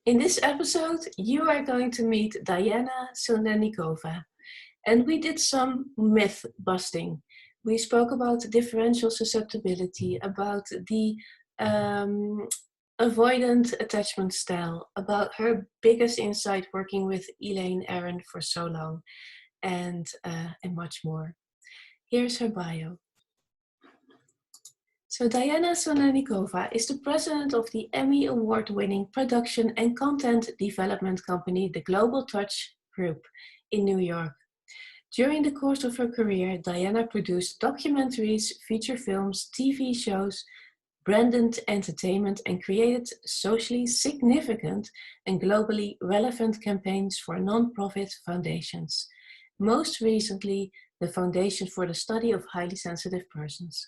In this episode, you are going to meet Diana Sinelnikova, and we did some myth busting. We spoke about differential susceptibility, about the um, avoidant attachment style, about her biggest insight working with Elaine Aron for so long, and much more. Here's her bio. So Diana Sinelnikova is the president of the Emmy award-winning production and content development company, the Global Touch Group in New York. During the course of her career, Diana produced documentaries, feature films, TV shows, branded entertainment, and created socially significant and globally relevant campaigns for non-profit foundations. Most recently, the Foundation for the Study of Highly Sensitive Persons,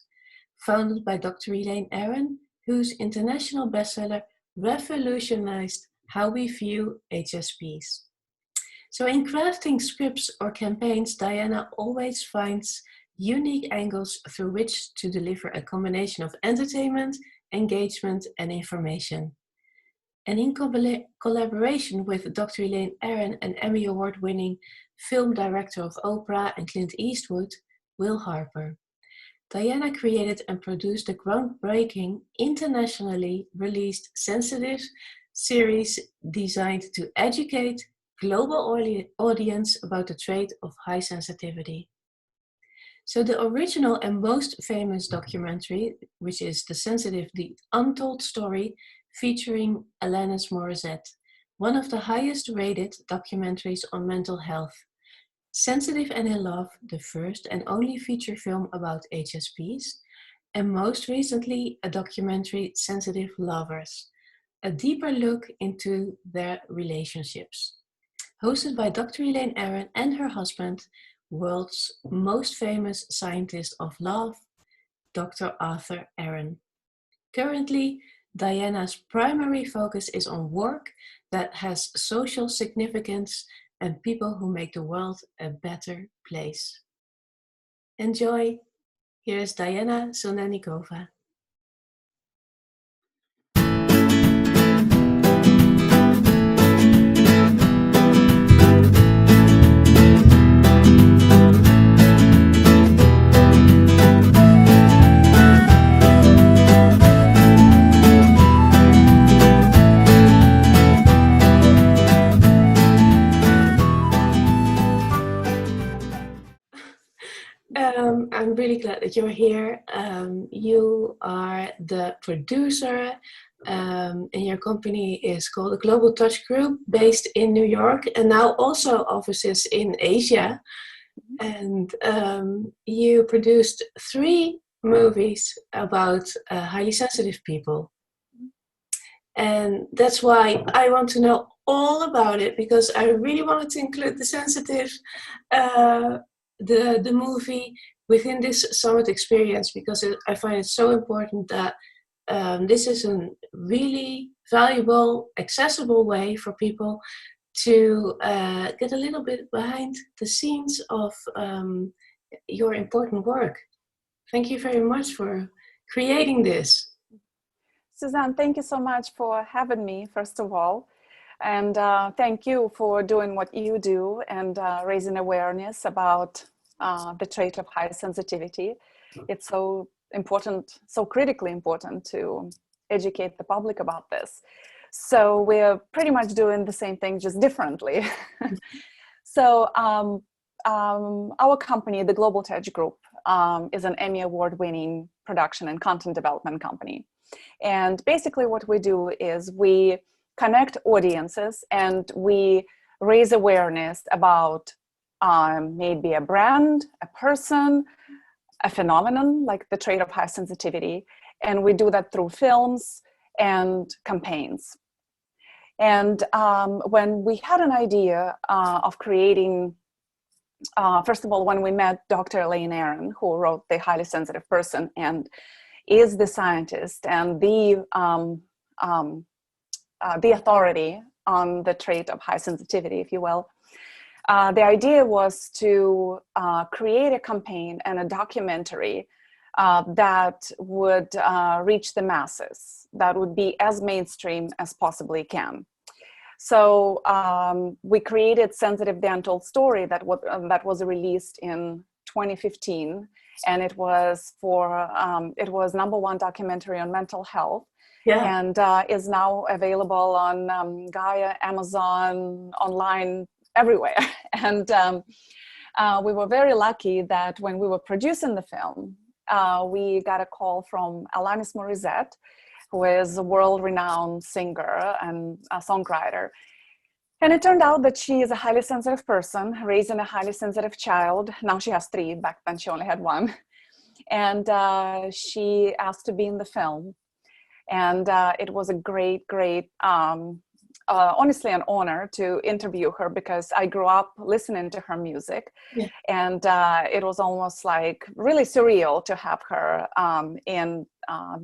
founded by Dr. Elaine Aron, whose international bestseller revolutionized how we view HSPs. So in crafting scripts or campaigns, Diana always finds unique angles through which to deliver a combination of entertainment, engagement, and information. And in collaboration with Dr. Elaine Aron, an Emmy Award-winning film director of Oprah and Clint Eastwood, Will Harper, Diana created and produced the groundbreaking, internationally released Sensitive series designed to educate global audience about the trait of high sensitivity. So the original and most famous documentary, which is The Sensitive, The Untold Story, featuring Alanis Morissette, one of the highest rated documentaries on mental health. Sensitive and in Love, the first and only feature film about HSPs, and most recently a documentary, Sensitive Lovers, a deeper look into their relationships. Hosted by Dr. Elaine Aron and her husband, world's most famous scientist of love, Dr. Arthur Aron. Currently, Diana's primary focus is on work that has social significance and people who make the world a better place. Enjoy! Here's Diana Sinelnikova. I'm really glad that you're here. You are the producer, and your company is called the Global Touch Group, based in New York, and now also offices in Asia. And you produced 3 movies about highly sensitive people. And that's why I want to know all about it, because I really wanted to include the sensitive, the movie within this summit experience, because I find it so important that this is a really valuable, accessible way for people to get a little bit behind the scenes of your important work. Thank you very much for creating this. Suzanne, thank you so much for having me, first of all. And thank you for doing what you do and raising awareness about the trait of high sensitivity. It's so important, so critically important to educate the public about this. So we're pretty much doing the same thing, just differently. So our company, the Global Touch Group, is an Emmy award-winning production and content development company. And basically what we do is we connect audiences and we raise awareness about maybe a brand, a person, a phenomenon like the trait of high sensitivity. And we do that through films and campaigns. And when we had an idea of creating, first of all, when we met Dr. Elaine Aron, who wrote The Highly Sensitive Person and is the scientist and the authority on the trait of high sensitivity, if you will. The idea was to create a campaign and a documentary that would reach the masses, that would be as mainstream as possibly can. So we created Sensitive the Untold Story that was released in 2015, and it was it was #1 documentary on mental health. Yeah. And is now available on Gaia, Amazon, online, everywhere. And we were very lucky that when we were producing the film, we got a call from Alanis Morissette, who is a world-renowned singer and a songwriter. And it turned out that she is a highly sensitive person, raising a highly sensitive child. Now she has 3, back then she only had 1. And she asked to be in the film. And it was a great, honestly an honor to interview her, because I grew up listening to her music. Yeah. And it was almost like really surreal to have her in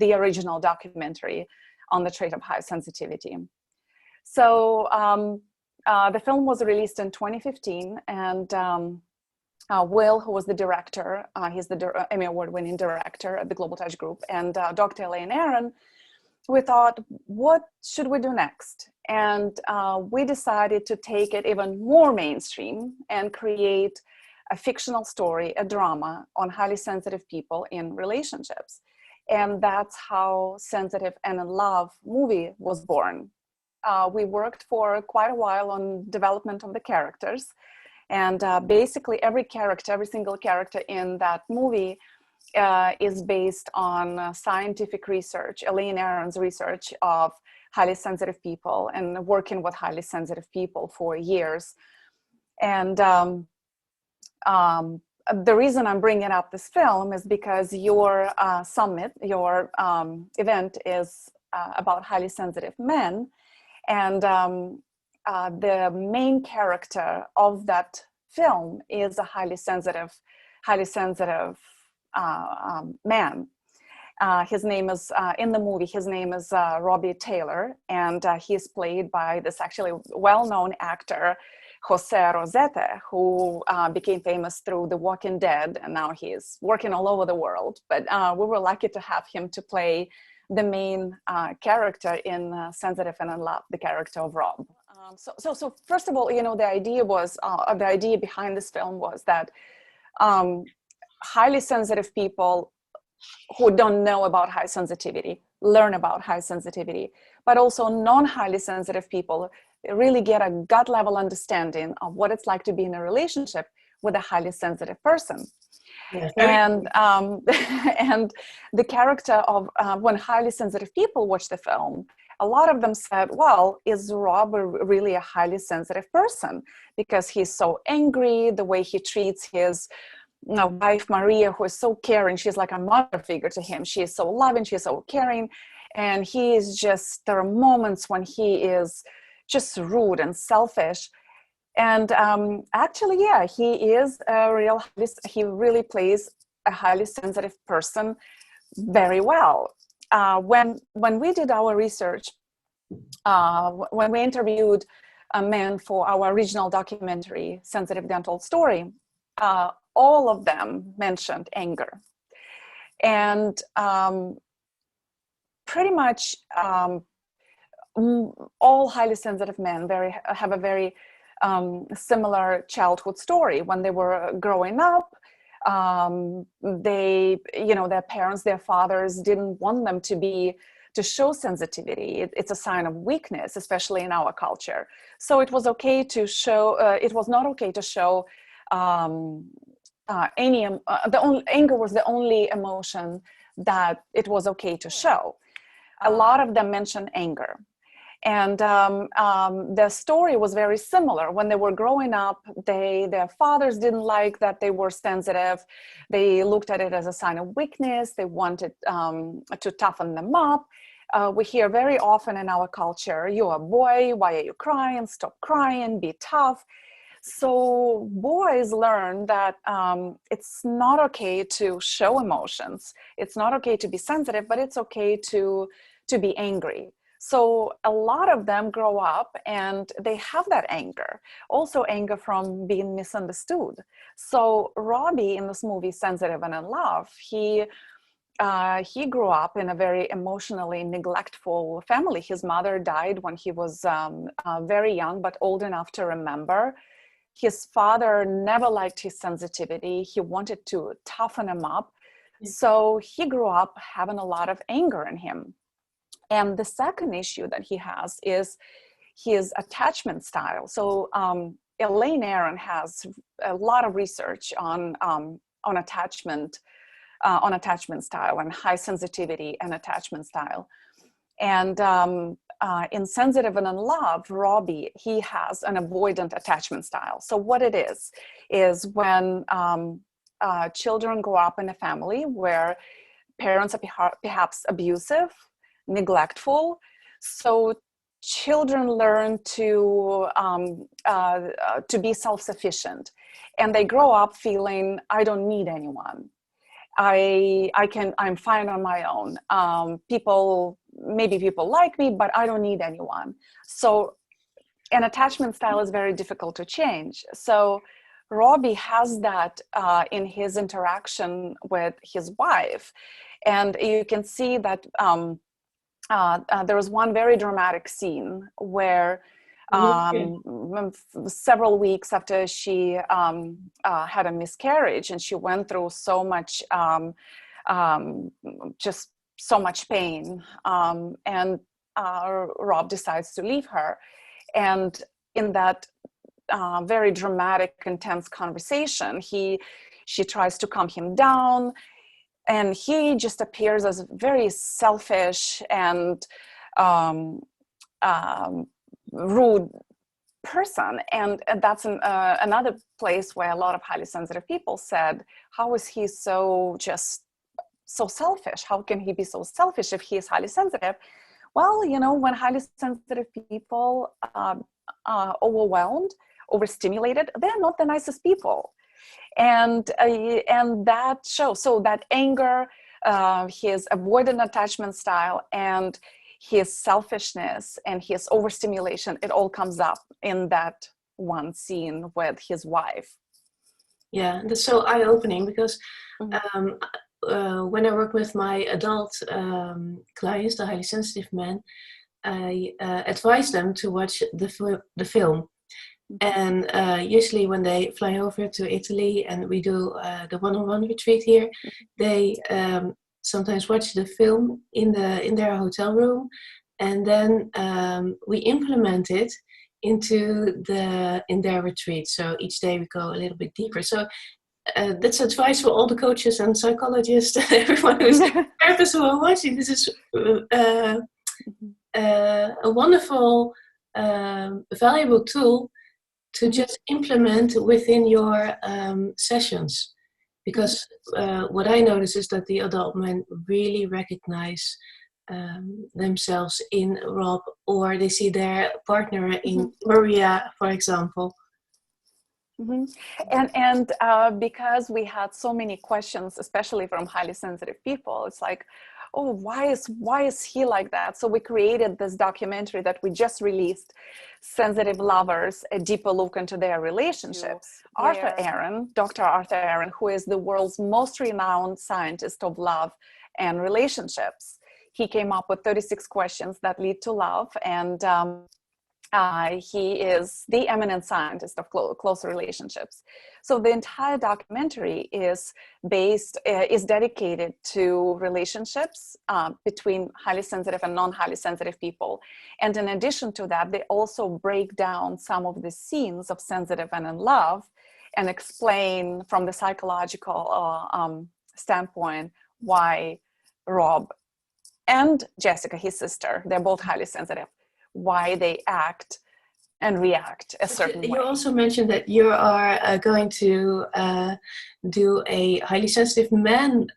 the original documentary on the trait of high sensitivity. So the film was released in 2015, and Will, who was the director, he's the Emmy Award-winning director at the Global Touch Group, and Dr. Elaine Aron, we thought, what should we do next? And we decided to take it even more mainstream and create a fictional story, a drama on highly sensitive people in relationships. And that's how Sensitive and in Love movie was born. We worked for quite a while on development of the characters. And basically every single character in that movie is based on scientific research, Elaine Aron's research of highly sensitive people and working with highly sensitive people for years. And the reason I'm bringing up this film is because your summit, your event is about highly sensitive men. And the main character of that film is a highly sensitive man. His name is, in the movie, his name is Robbie Taylor, and he's played by this actually well-known actor, Jose Rosete, who became famous through The Walking Dead, and now he's working all over the world. But we were lucky to have him to play the main character in Sensitive and in Love, the character of Rob. So first of all, you know, the idea behind this film was that highly sensitive people who don't know about high sensitivity learn about high sensitivity, but also non-highly sensitive people really get a gut level understanding of what it's like to be in a relationship with a highly sensitive person. Yes, and and the character of when highly sensitive people watch the film, a lot of them said, well, is Rob really a highly sensitive person? Because he's so angry, the way he treats his wife Maria, who is so caring. She's like a mother figure to him. She is so loving, she's so caring. And he is just, there are moments when he is just rude and selfish. And actually, yeah, he is he really plays a highly sensitive person very well. When we did our research, when we interviewed men for our original documentary, Sensitive the Untold Story, all of them mentioned anger. And pretty much all highly sensitive men have a very similar childhood story. When they were growing up, they, you know, their parents, their fathers didn't want them to show sensitivity. It's a sign of weakness, especially in our culture. So it was okay to show, it was not okay to show anger was the only emotion that it was okay to show. A lot of them mentioned anger. And the story was very similar. When they were growing up, their fathers didn't like that they were sensitive. They looked at it as a sign of weakness. They wanted to toughen them up. We hear very often in our culture, you're a boy, why are you crying? Stop crying, be tough. So boys learn that it's not okay to show emotions. It's not okay to be sensitive, but it's okay to be angry. So a lot of them grow up and they have that anger, also anger from being misunderstood. So Robbie in this movie, Sensitive and in Love, he he grew up in a very emotionally neglectful family. His mother died when he was very young, but old enough to remember. His father never liked his sensitivity. He wanted to toughen him up. So he grew up having a lot of anger in him. And the second issue that he has is his attachment style. So Elaine Aron has a lot of research on attachment style and high sensitivity and attachment style. And in Sensitive and in Love, Robbie, he has an avoidant attachment style. So what it is when children grow up in a family where parents are perhaps abusive, neglectful, so children learn to be self-sufficient, and they grow up feeling, I don't need anyone. I'm fine on my own. Maybe people like me, but I don't need anyone. So an attachment style is very difficult to change. So Robbie has that in his interaction with his wife. And you can see that there was one very dramatic scene where several weeks after she had a miscarriage, and she went through so much, just so much pain, and Rob decides to leave her. And in that very dramatic, intense conversation, she tries to calm him down, and he just appears as very selfish and rude person. And that's another place where a lot of highly sensitive people said, how is he so selfish? How can he be so selfish if he is highly sensitive? Well, when highly sensitive people are overwhelmed, overstimulated, they're not the nicest people. And that shows. So that anger, his avoidant attachment style, and his selfishness and his overstimulation, it all comes up in that one scene with his wife. Yeah, that's so eye-opening, because when I work with my adult clients, the highly sensitive men, I advise them to watch the film. And usually when they fly over to Italy and we do the one-on-one retreat here, they sometimes watch the film in their hotel room, and then we implement it in their retreat. So each day we go a little bit deeper. So that's advice for all the coaches and psychologists, everyone who's therapists who are watching. This is a wonderful, valuable tool to just implement within your sessions. Because what I notice is that the adult men really recognize themselves in Rob, or they see their partner in Maria, for example. And because we had so many questions, especially from highly sensitive people, it's like, oh, why is he like that? So we created this documentary that we just released, Sensitive Lovers, a deeper look into their relationships. Dr. Arthur Aron, who is the world's most renowned scientist of love and relationships, he came up with 36 questions that lead to love, and he is the eminent scientist of close relationships. So the entire documentary is dedicated to relationships between highly sensitive and non-highly sensitive people. And in addition to that, they also break down some of the scenes of Sensitive and in Love and explain from the psychological standpoint why Rob and Jessica, his sister, they're both highly sensitive, why they act and react a certain way. You also mentioned that you are going to do a highly sensitive man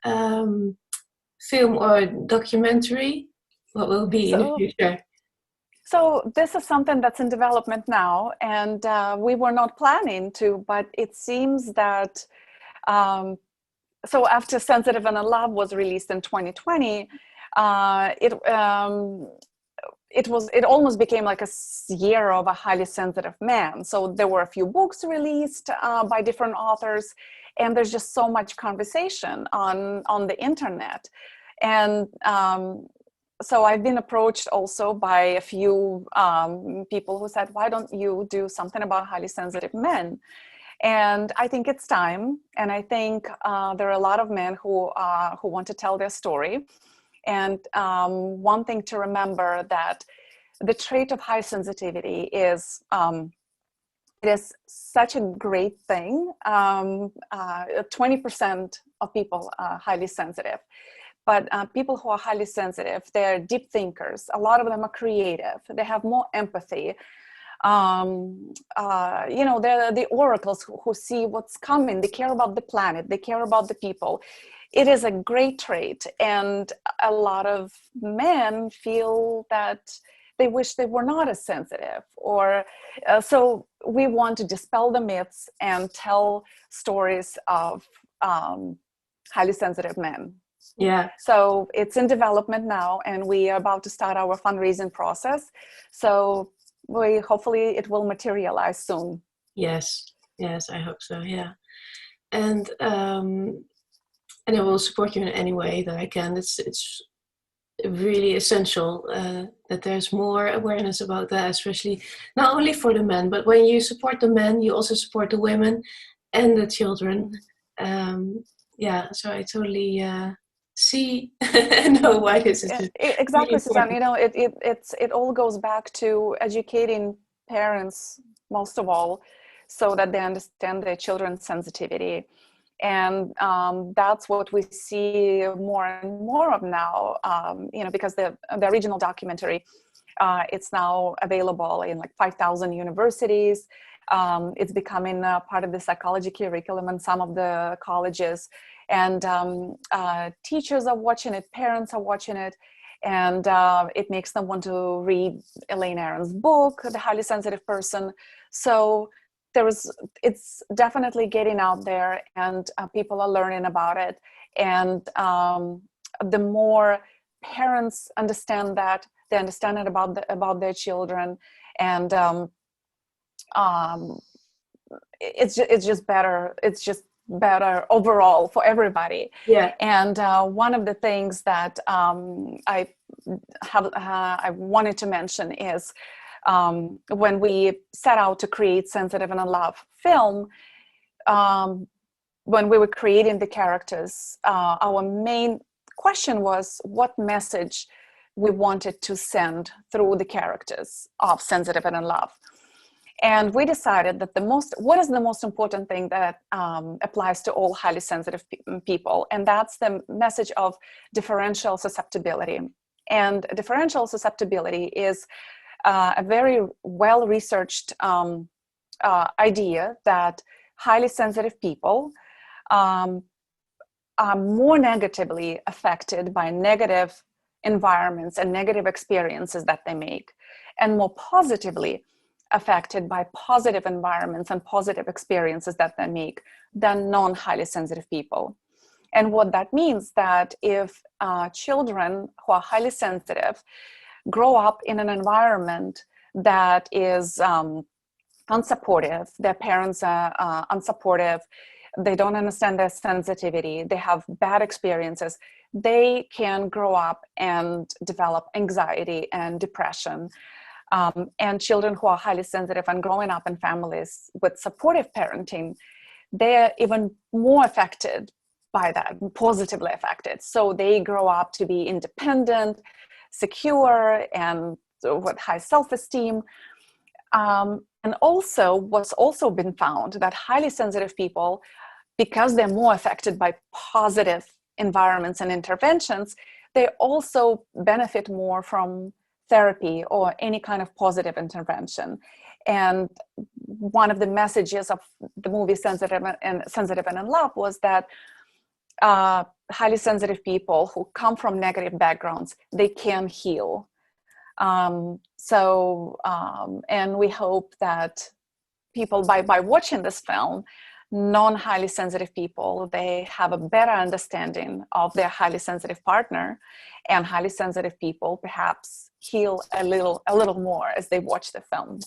film or documentary. What will be in the future? So this is something that's in development now, and we were not planning to, but it seems that so after Sensitive and in Love was released in 2020, it almost became like a year of a highly sensitive man. So there were a few books released by different authors, And there's just so much conversation on the internet. And so I've been approached also by a few people who said, why don't you do something about highly sensitive men? And I think it's time. And I think there are a lot of men who want to tell their story. And one thing to remember, that the trait of high sensitivity is, it is such a great thing. 20% of people are highly sensitive. But people who are highly sensitive, they're deep thinkers. A lot of them are creative. They have more empathy. They're the oracles who see what's coming. They care about the planet. They care about the people. It is a great trait. And a lot of men feel that they wish they were not as sensitive. So we want to dispel the myths and tell stories of highly sensitive men. Yeah. So it's in development now, and we are about to start our fundraising process. So hopefully it will materialize soon. Yes, I hope so. Yeah, and I will support you in any way that I can. It's really essential that there's more awareness about that, especially not only for the men, but when you support the men, you also support the women and the children. So I totally see and know why this is exactly, really Suzanne. important. It all goes back to educating parents, most of all, so that they understand their children's sensitivity. And that's what we see more and more of now, because the original documentary, it's now available in like 5,000 universities. It's becoming part of the psychology curriculum in some of the colleges. And teachers are watching it, parents are watching it, and it makes them want to read Elaine Aron's book, The Highly Sensitive Person. So it's definitely getting out there, and people are learning about it. And the more parents understand that, they understand it about their children, and it's just better. It's just better overall for everybody. Yeah. And one of the things that I wanted to mention is when we set out to create Sensitive and in Love film, when we were creating the characters, our main question was what message we wanted to send through the characters of Sensitive and in Love. And we decided that what is the most important thing that applies to all highly sensitive people? And that's the message of differential susceptibility. And differential susceptibility is a very well-researched idea that highly sensitive people are more negatively affected by negative environments and negative experiences that they make, and more positively affected by positive environments and positive experiences that they make than non-highly sensitive people. And what that means, that if children who are highly sensitive grow up in an environment that is unsupportive, their parents are unsupportive, they don't understand their sensitivity, they have bad experiences, they can grow up and develop anxiety and depression. And children who are highly sensitive and growing up in families with supportive parenting, they're even more affected by that, positively affected. So they grow up to be independent, secure, and with high self-esteem. And also, what's also been found, that highly sensitive people, because they're more affected by positive environments and interventions, they also benefit more from therapy or any kind of positive intervention. And one of the messages of the movie Sensitive and in Love was that highly sensitive people who come from negative backgrounds, they can heal. And we hope that people, by watching this film, non-highly sensitive people, they have a better understanding of their highly sensitive partner, and highly sensitive people perhaps heal a little more as they watch the film.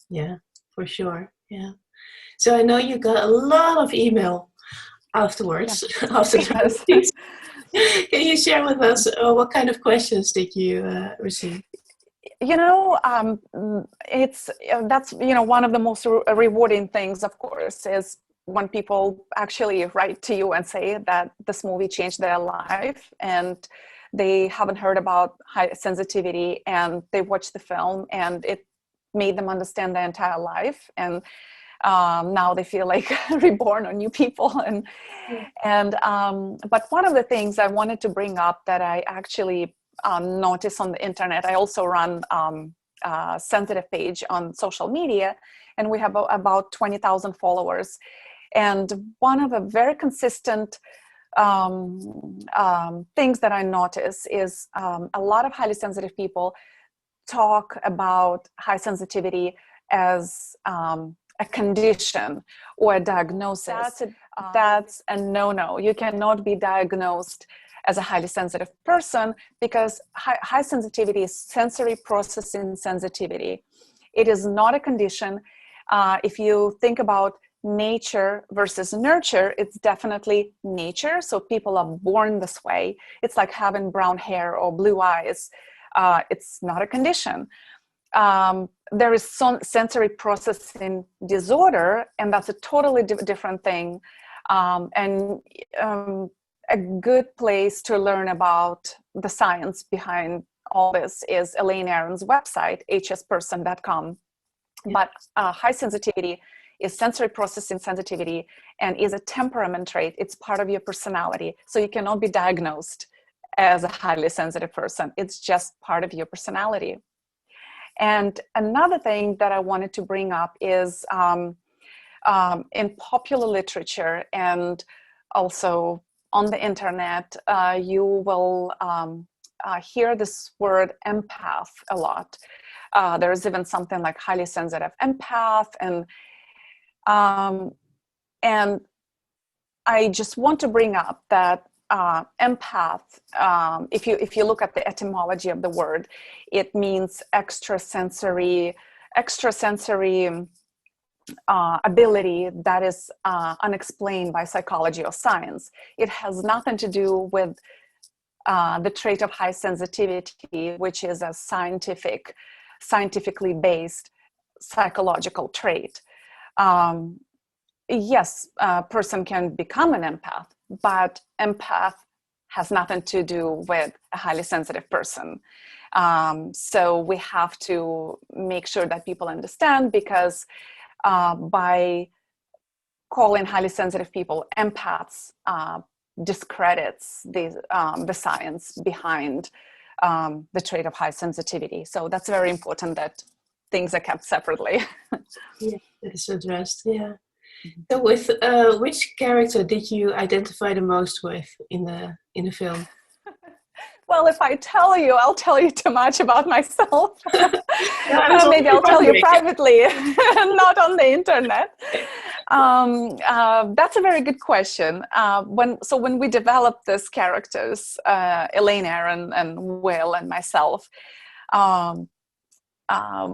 Yeah, for sure. Yeah. So I know you got a lot of email afterwards, Yeah. after the Yes. release. Can you share with us what kind of questions did you receive? You know, it's that's one of the most rewarding things, of course, is when people actually write to you and say that this movie changed their life, and they haven't heard about high sensitivity, and they watched the film and it made them understand their entire life, and now they feel like reborn or new people. But one of the things I wanted to bring up that I actually notice on the internet, I also run a sensitive page on social media, and we have about 20,000 followers. And one of the very consistent things that I notice is a lot of highly sensitive people talk about high sensitivity as a condition or a diagnosis. That's a no-no. You cannot be diagnosed as a highly sensitive person, because high sensitivity is sensory processing sensitivity. It is not a condition. If you think about nature versus nurture, it's definitely nature. So people are born this way. It's like having brown hair or blue eyes. It's not a condition. There is some sensory processing disorder, and that's a totally different thing. A good place to learn about the science behind all this is Elaine Aron's website, hsperson.com. Yeah. But high sensitivity is sensory processing sensitivity and is a temperament trait. It's part of your personality. So you cannot be diagnosed as a highly sensitive person. It's just part of your personality. And another thing that I wanted to bring up is in popular literature and also on the internet, you will hear this word empath a lot. There's even something like highly sensitive empath, and I just want to bring up that empath, if you look at the etymology of the word, it means extrasensory ability that is unexplained by psychology or science. It has nothing to do with the trait of high sensitivity, which is a scientifically based psychological trait. Yes, a person can become an empath, but empath has nothing to do with a highly sensitive person. So we have to make sure that people understand, because by calling highly sensitive people empaths discredits the science behind the trait of high sensitivity. So that's very important that things are kept separately. Yeah, that is addressed. Yeah. So, with which character did you identify the most with in the film? Well, if I tell you, I'll tell you too much about myself. No, Maybe I'll tell you privately, not on the internet. That's a very good question. When we developed these characters, Elaine Aron and Will and myself,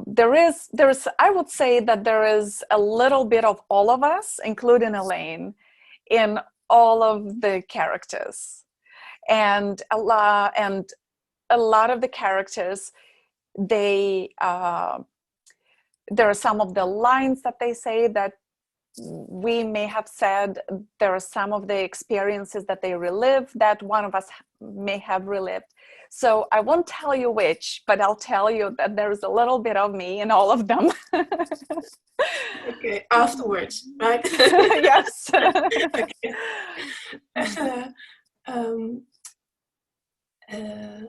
there is, I would say that there is a little bit of all of us, including Elaine, in all of the characters. And a lot of the characters, there are some of the lines that they say that we may have said. There are some of the experiences that they relive that one of us may have relived. So I won't tell you which, but I'll tell you that there's a little bit of me in all of them. Okay, afterwards, right? Yes. Okay.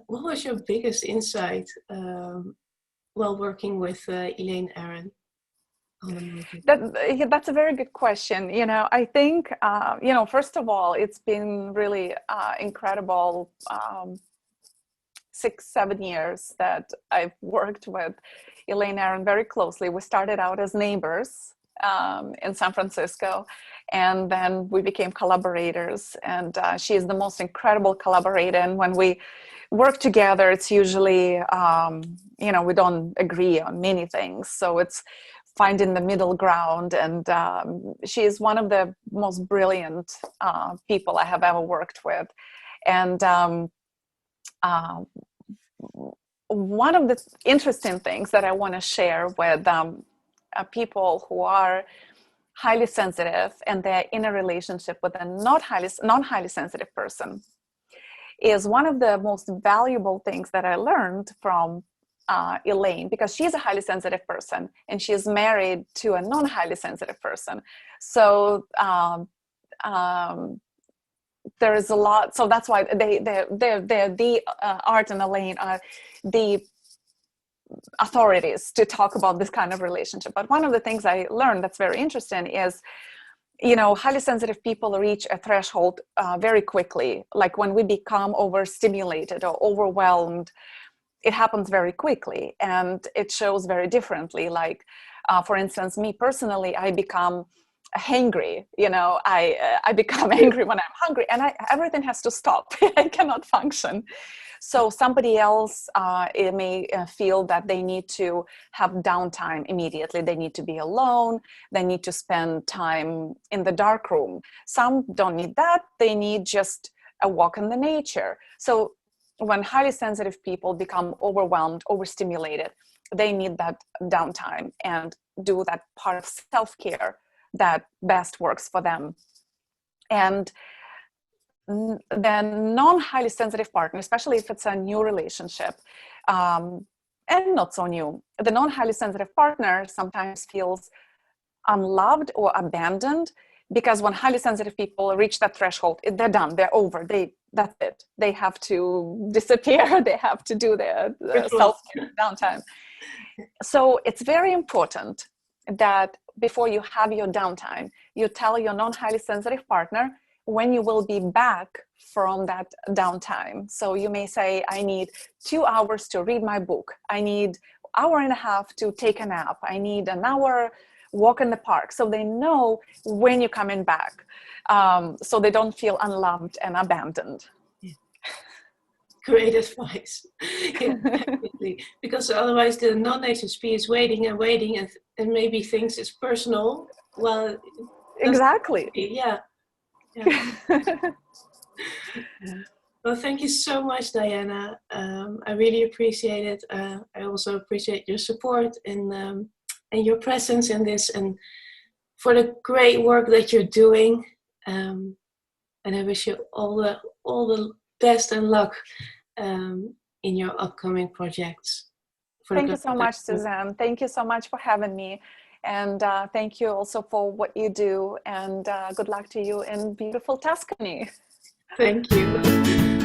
What was your biggest insight while working with Elaine Aron on the movie? That's a very good question. I think, first of all, it's been really incredible 6-7 years that I've worked with Elaine Aron very closely. We started out as neighbors in San Francisco, and then we became collaborators, and she is the most incredible collaborator. And when we work together, it's usually we don't agree on many things, so it's finding the middle ground. And she is one of the most brilliant people I have ever worked with. And one of the interesting things that I want to share with people who are highly sensitive and they're in a relationship with a non-highly sensitive person is one of the most valuable things that I learned from Elaine, because she's a highly sensitive person and she's married to a non-highly sensitive person. So there is a lot. So that's why Art and Elaine are the authorities to talk about this kind of relationship. But one of the things I learned that's very interesting is, highly sensitive people reach a threshold very quickly. Like when we become overstimulated or overwhelmed, it happens very quickly and it shows very differently. Like, for instance, me personally, I become hangry. I become angry when I'm hungry, and everything has to stop. I cannot function. So somebody else it may feel that they need to have downtime immediately. They need to be alone. They need to spend time in the dark room. Some don't need that. They need just a walk in the nature. So when highly sensitive people become overwhelmed, overstimulated, they need that downtime and do that part of self-care that best works for them. And the non-highly sensitive partner, especially if it's a new relationship, and not so new, the non-highly sensitive partner sometimes feels unloved or abandoned, because when highly sensitive people reach that threshold, they're done, they're over, that's it. They have to disappear, they have to do their self-care downtime. So it's very important that before you have your downtime, you tell your non-highly sensitive partner when you will be back from that downtime. So you may say, I need 2 hours to read my book. I need an hour and a half to take a nap. I need an hour walk in the park. So they know when you're coming back. So they don't feel unloved and abandoned. Great advice. Yeah, definitely. Because otherwise the non-HSP is waiting and waiting and maybe thinks it's personal. Well, exactly. Yeah. Well, thank you so much, Diana. I really appreciate it. I also appreciate your support and your presence in this, and for the great work that you're doing. And I wish you all the best and luck in your upcoming projects. Thank you so much, Suzanne. Thank you so much for having me. And thank you also for what you do. And good luck to you in beautiful Tuscany. Thank you.